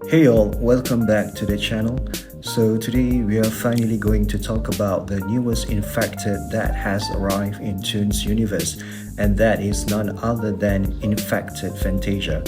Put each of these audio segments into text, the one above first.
Hey all, welcome back to the channel. So today we are finally going to talk about the newest infected that has arrived in Toons Universe, and that is none other than Infected Phantasia.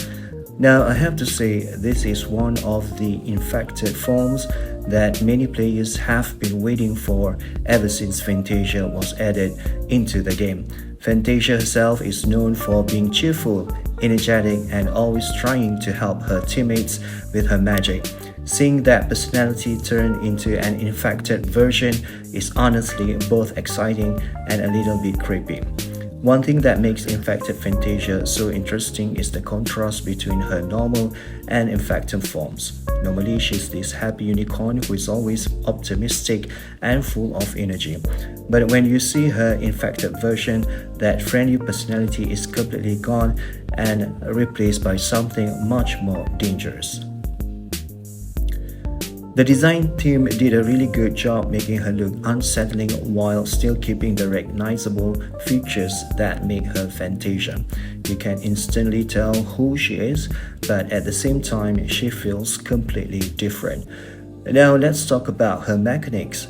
Now I have to say this is one of the infected forms that many players have been waiting for ever since Phantasia was added into the game. Phantasia herself is known for being cheerful, energetic, and always trying to help her teammates with her magic. Seeing that personality turn into an infected version is honestly both exciting and a little bit creepy. One thing that makes Infected Phantasia so interesting is the contrast between her normal and infected forms. Normally, she's this happy unicorn who is always optimistic and full of energy. But when you see her infected version, that friendly personality is completely gone and replaced by something much more dangerous. The design team did a really good job making her look unsettling while still keeping the recognizable features that make her Phantasia. You can instantly tell who she is, but at the same time, she feels completely different. Now let's talk about her mechanics.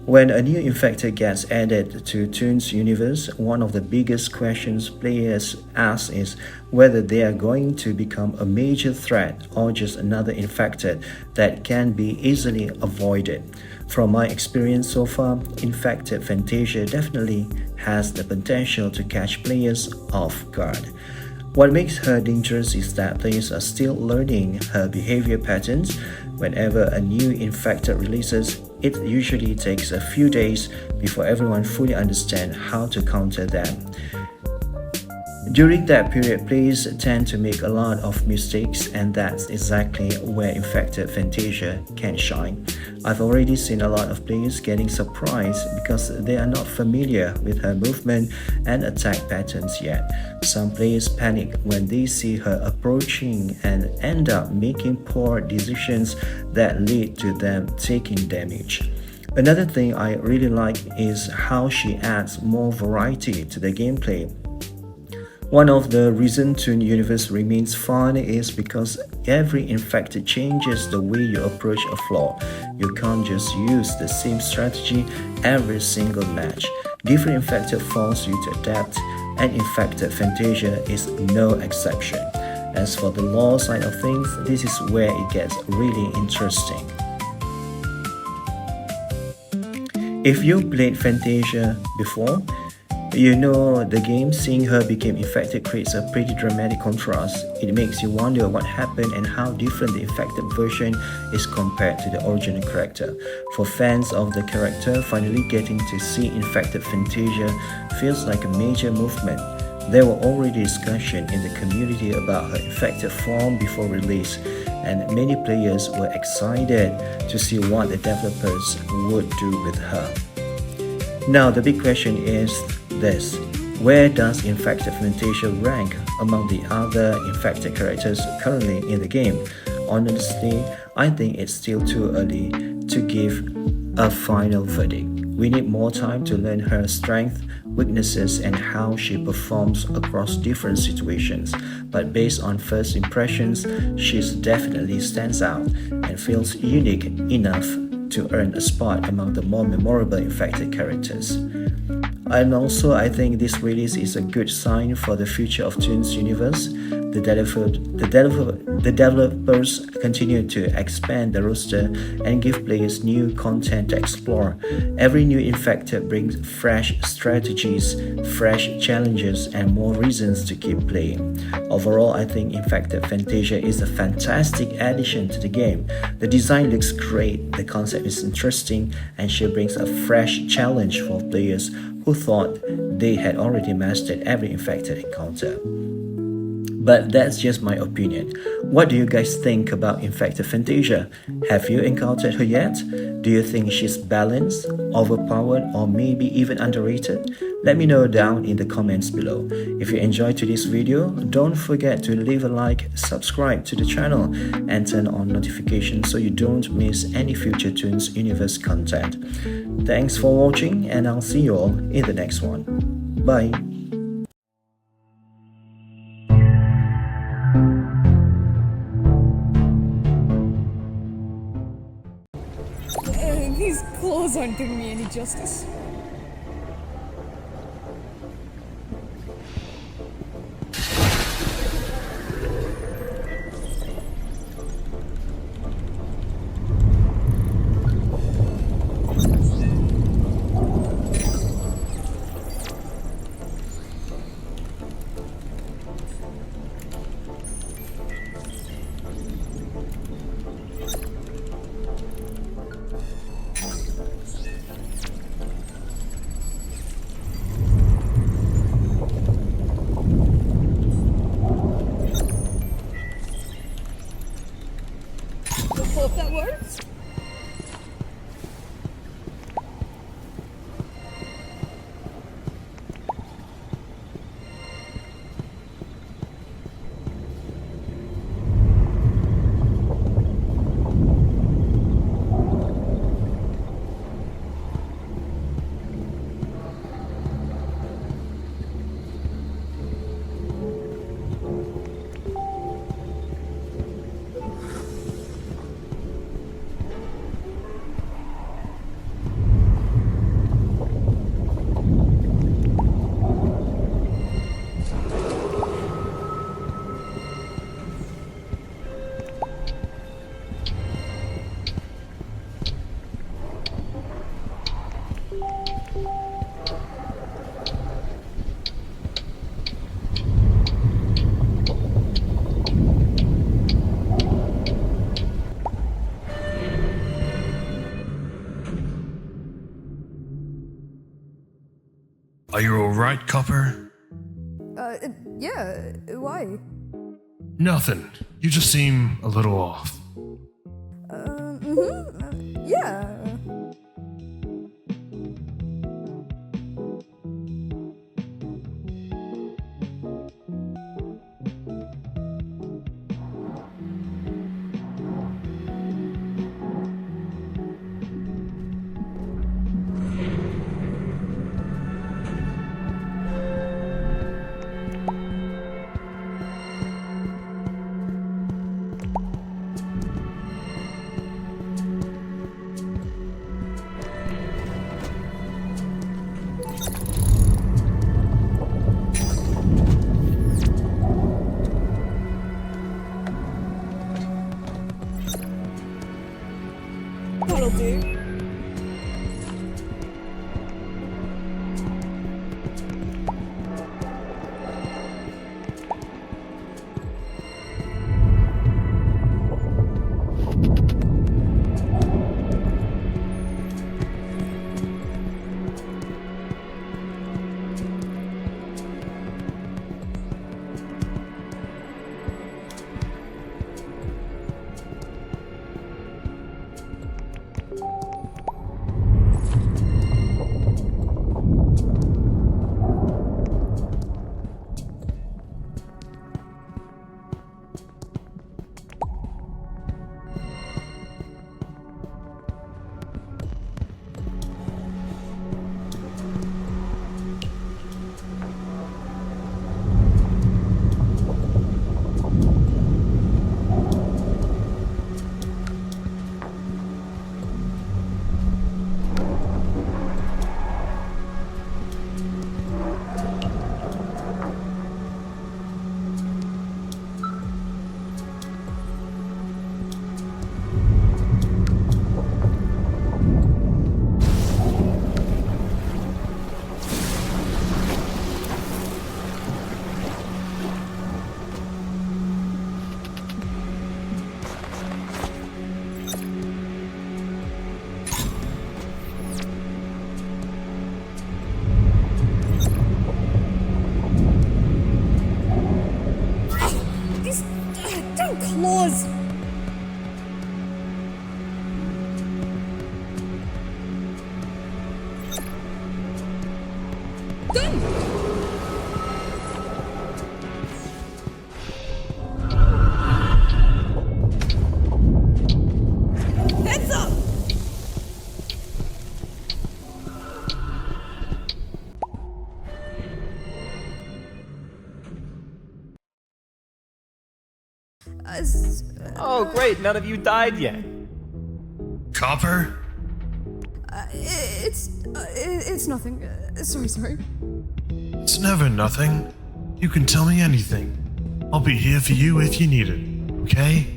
When a new infected gets added to Toons Universe, one of the biggest questions players ask is whether they are going to become a major threat or just another infected that can be easily avoided. From my experience so far, Infected Phantasia definitely has the potential to catch players off guard. What makes her dangerous is that players are still learning her behavior patterns. Whenever a new infected releases, it usually takes a few days before everyone fully understands how to counter them. During that period, players tend to make a lot of mistakes, and that's exactly where Infected Phantasia can shine. I've already seen a lot of players getting surprised because they are not familiar with her movement and attack patterns yet. Some players panic when they see her approaching and end up making poor decisions that lead to them taking damage. Another thing I really like is how she adds more variety to the gameplay. One of the reasons Toon Universe remains fun is because every infected changes the way you approach a floor. You can't just use the same strategy every single match. Different infected force you to adapt, and Infected Phantasia is no exception. As for the lore side of things, this is where it gets really interesting. If you played Phantasia before, you know the game. Seeing her become infected creates a pretty dramatic contrast. It makes you wonder what happened and how different the infected version is compared to the original character. For fans of the character, finally getting to see Infected Phantasia feels like a major movement. There were already discussions in the community about her infected form before release, and many players were excited to see what the developers would do with her. Now the big question is this: where does Infected Phantasia rank among the other infected characters currently in the game? Honestly, I think it's still too early to give a final verdict. We need more time to learn her strengths, weaknesses, and how she performs across different situations. But based on first impressions, she definitely stands out and feels unique enough to earn a spot among the more memorable infected characters. And also, I think this release is a good sign for the future of Toons Universe. The developers continue to expand the roster and give players new content to explore. Every new infected brings fresh strategies, fresh challenges, and more reasons to keep playing. Overall, I think Infected Phantasia is a fantastic addition to the game. The design looks great, the concept is interesting, and she brings a fresh challenge for players who thought they had already mastered every infected encounter. But that's just my opinion. What do you guys think about Infected Phantasia? Have you encountered her yet? Do you think she's balanced, overpowered, or maybe even underrated? Let me know down in the comments below. If you enjoyed today's video, don't forget to leave a like, subscribe to the channel, and turn on notifications so you don't miss any future Toons Universe content. Thanks for watching, and I'll see you all in the next one. Bye. claws aren't doing me any justice. Hope that works. Are you alright, Copper? Yeah, why? Nothing. You just seem a little off. Yeah. That'll do. Claws! Done! Heads up! Oh, great, none of you died yet. Copper? It's nothing. Sorry. It's never nothing. You can tell me anything. I'll be here for you if you need it, okay?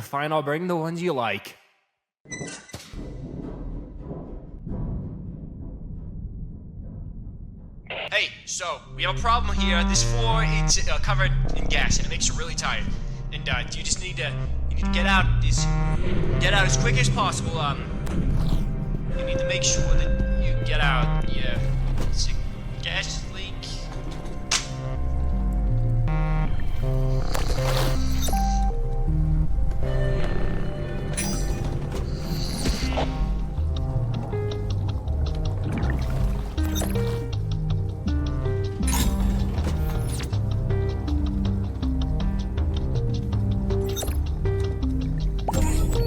Fine, I'll bring the ones you like. Hey, so we have a problem here. This floor it's covered in gas, and it makes you really tired. And you just need to get out as quick as possible. You need to make sure that you get out. Yeah, it's a gas leak.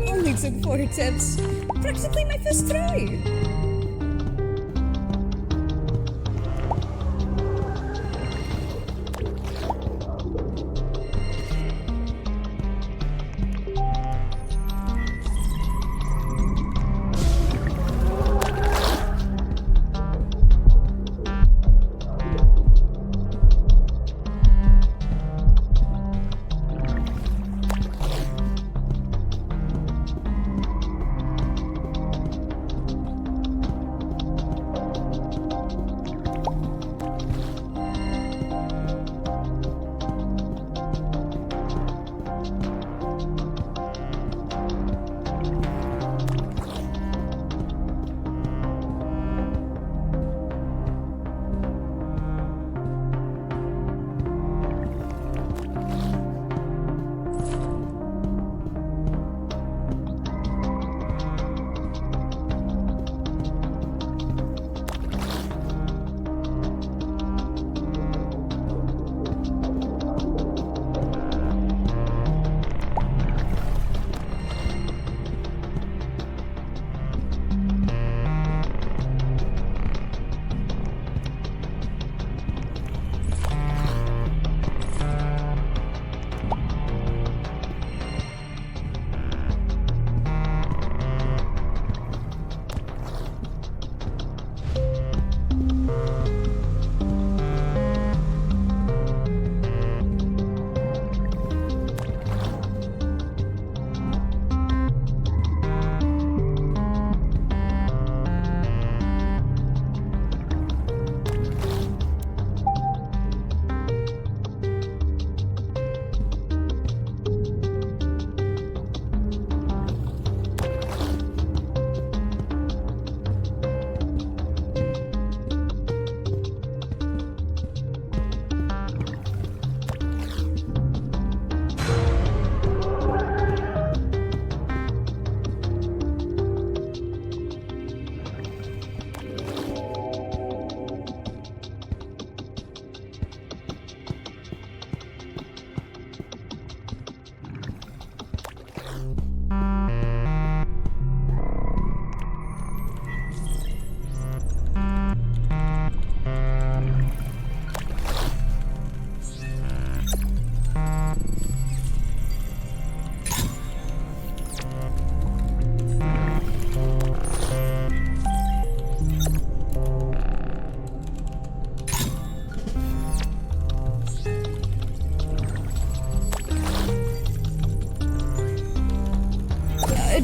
Only took 4 attempts. Practically my first try.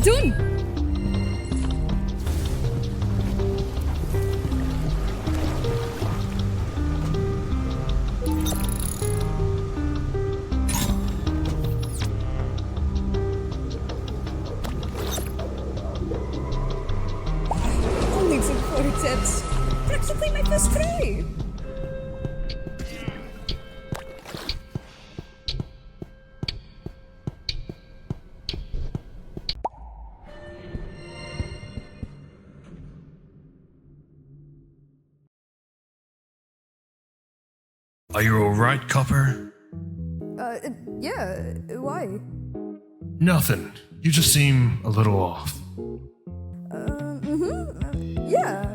Done! Only took 4 attempts. Practically my first try. Are you alright, Copper? Yeah, why? Nothing. You just seem a little off. Yeah,